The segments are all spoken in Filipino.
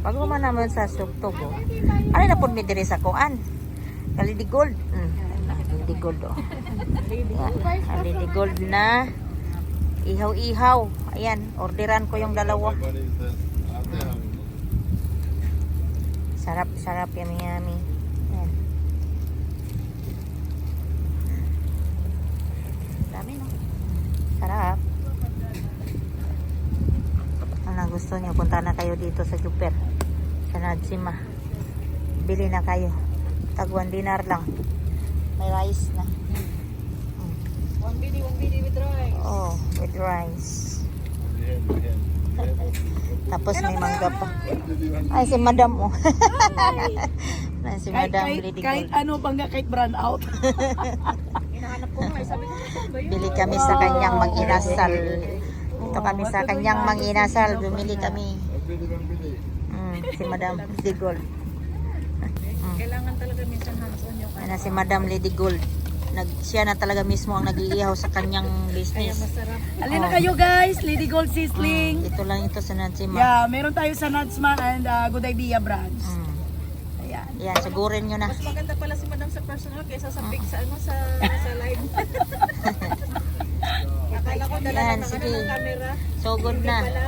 Pag man naman sa sugtog, oh. Ano na po mi diri sa kuan? Lady Gold. Lady Gold, oh. Yan. Lady Gold na ihaw-ihaw. Ayan, orderan ko yung dalawa. Sarap, yummy. Ayan. Dami, no? Sarap. Ano gusto nyo, punta na kayo dito sa Juper, sa Nadsima. Bili na kayo. Tag 1 dinar lang. May rice na. 1 BD with rice. Oh, with rice. Tapos may mangga pa. Ay, si Madam, oh. Ay, si Madam Lady Kahit Gold. ano bangga, kahit brand out. Hinahanap ko nga, sabi ko, ba yun? Bili kami sa kanyang mag-inasal. Ito kami sa kanyang mag-inasal. Bumili kami. Si Madam Lady Gold. Kailangan talaga minsan hands-on yung Ano si Madam Lady Gold. Siya na talaga mismo ang nag-iihaw sa kanyang kaya business. masarap. Alin na kayo guys, Lady Gold Sizzling. Ito lang ito sa Nadsima. Yeah, meron tayo sa Nadsma and Good Idea branch. Ayan. Yan, sigurin nyo na. Mas maganda pala si Madam sa personal kaysa sa pic sa ano sa live. Akala ko dala Yan, ng sige. ng camera. So good Hindi na. pala.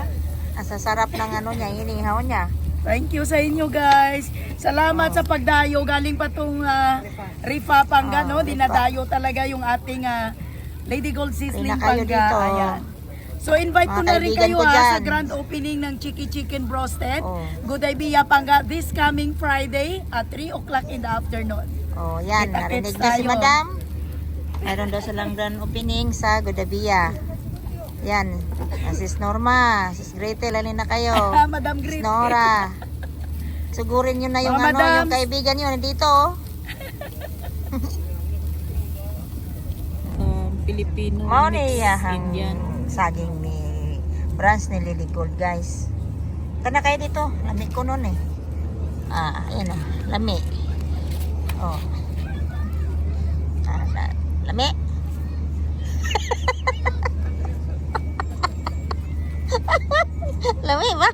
Ang sasarap ng ano niya, inihaw niya. Thank you sa inyo guys. Salamat sa pagdayo. Galing pa tong Rifa Pangga, no? Dinadayo talaga yung ating Lady Gold Sizzling Rina kayo Pangga. dito. Ayan. So invite Mga ko na rin kaibigan kayo ko sa dyan. grand opening ng Chiki Chicken Broasted. Oh. Good Idea Pangga this coming Friday at 3 o'clock in the afternoon. Oh, yan. Kita-kits Narinig na si tayo. Madam. Mayroon daw silang grand opening sa Godabia. Yan. Sis Norma, Sis Gretel, alin na kayo. Madam Sis Gretel. Nora. Sugurin nyo na yung Mga ano, madams. yung kaibigan nyo nandito. Oh. Filipino Mao ni yahang saging ni branch ni Lily Gold, guys. Kana kayo dito, lami ko nun eh. Ayan oh, lami. Oh. Lami. Lami ba?